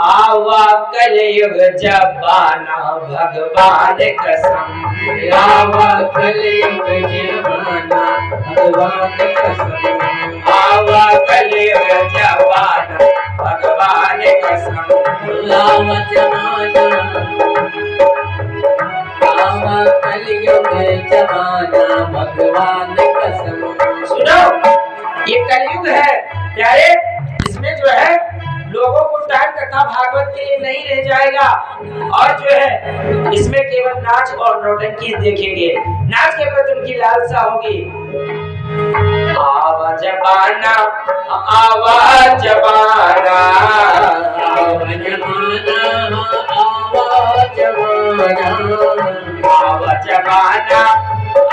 आवा कलयुग जबाना भगवान कसम। आवा कलयुग जमाना भगवान कसम। आवा कलयुग जबाना भगवान कसम। आवा जमाना, आवा कलयुग जमाना भगवान कसम। सुनो, ये कलयुग है प्यारे, इसमें जो है लोगों को टाइम कथा भागवत के लिए नहीं रह जाएगा, और जो है इसमें केवल नाच और नौटंकी देखेंगे, नाच के प्रति उनकी लालसा होगी। आवा जबाना, आवा जबाना, आवा जमाना, आवा जमाना, आवा जबाना,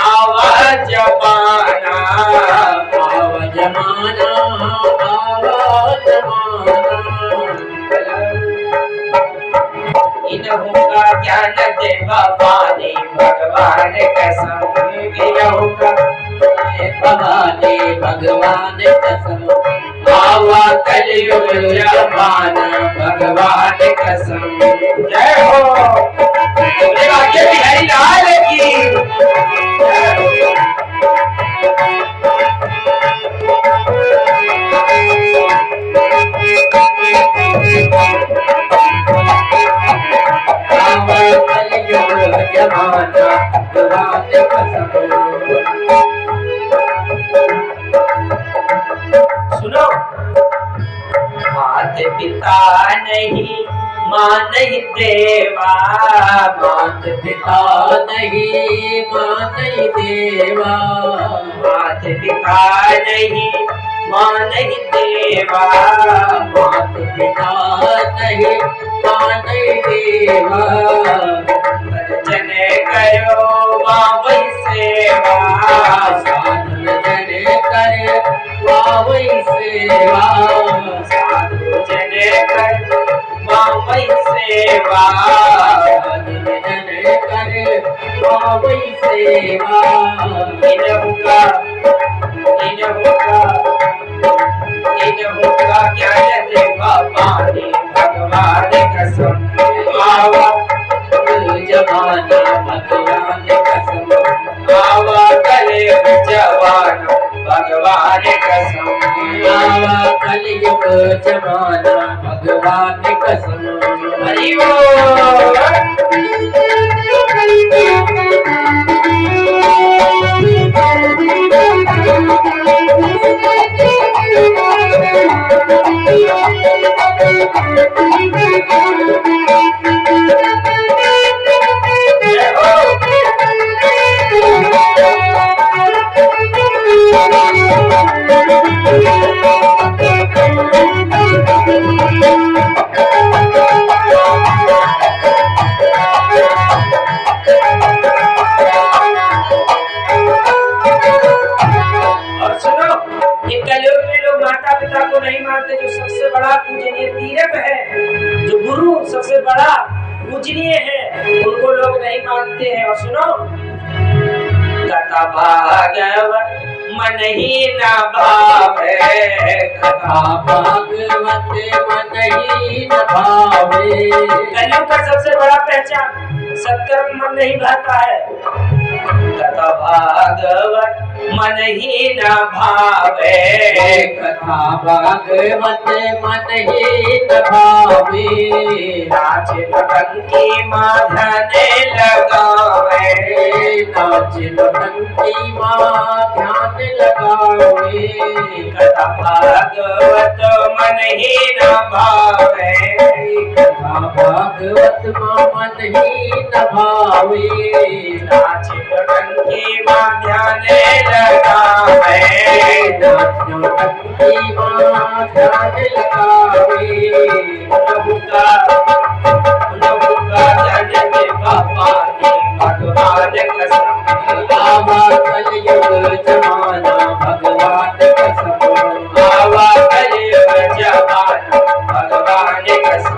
आवा जबाना, आवा जमाना, आवा जमाना। इन्हों का ज्ञान दे भवानी भगवान कसम। इन्हों का भवानी भगवान कसम। आवा कलयुग जमाना भगवान कसम। जय हो भाग्य बिहारी लाल की जय हो। आवा कलयुग जमाना भगवान कसम। सुनो, मात पिता नहीं मां नहीं देवा, मात पिता नहीं मां नहीं देवा। मात पिता नहीं मां नहीं देवा, मात पिता नहीं मां नहीं देवा। जन करो बाबा सेवा, साधु जन करे बाबा सेवा। साधु जन कर बाबा सेवा, साधु जन करे बाबा सेवा। इन्हों का ज्ञान दे भवानी भगवान कसम। आवा जमाना भगवान कसम। आवा कलयुग जमाना भगवान कसम। आवा कलयुग जमाना भगवान कसम। हरि बोल। को नहीं मानते, जो सबसे बड़ा पूजनीय तीर्थ है, जो गुरु सबसे बड़ा पूजनीय है, उनको लोग नहीं मानते हैं। और सुनो, कथा भागवत मन ही न भावे, कथा भागवत मन ही न भावे। कलयुग का सबसे बड़ा पहचान सत्कर्म मन नहीं भाता है। कथा भागवत मन ही न भावे, कथा भागवत मन ही न भावे। नाच नौटंकी माँ ध्यान लगावे, नाच नौटंकी माँ ध्यान लगावे। कथा भागवत मन ही न भावे, कथा भागवत मन ही न भावे। नाच नौटंकी माँ ध्यान लगावे, नाच नौटंकी माँ ध्यान लगावे। उनका ध्यान दे भवानी भगवान कसम। आवा कलयुग जमाना भगवान कसम। आवा कलयुग जमाना भगवान कसम।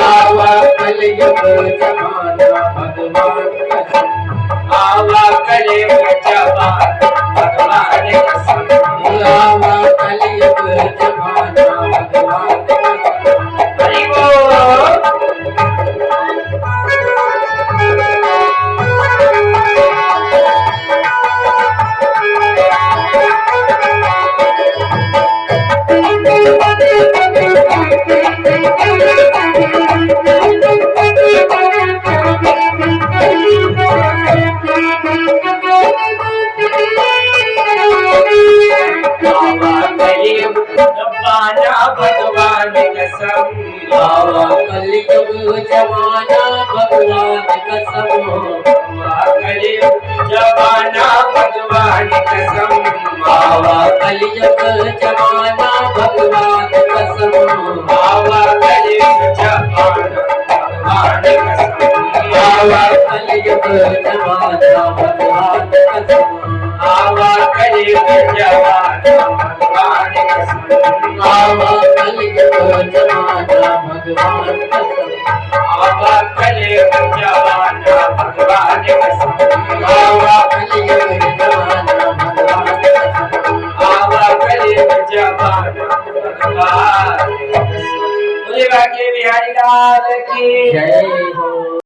आवा कलयुग जमाना भगवान कसम। आवा कलयुग जमाना भगवान कसम। आवा कलयुग जमाना भगवान कसम। हरि बोल। कसम आवा कलयुग जमाना भगवान कसम कलयुग जमाना भगवान कसम आवा कलयुग जमाना भगवान कसम आवा कलयुग जमाना भगवान कसम आवा कलयुग जमाना भगवान कसम आवा कलयुग जमाना भगवान कसम आवा कलयुग जमाना भगवान कसम आवा कलयुग जमाना भगवान कसम आवा कलयुग जमाना भगवान कसम आवा कलयुग जमाना भगवान कसम। बोले बाके बिहारी लाल की जय हो।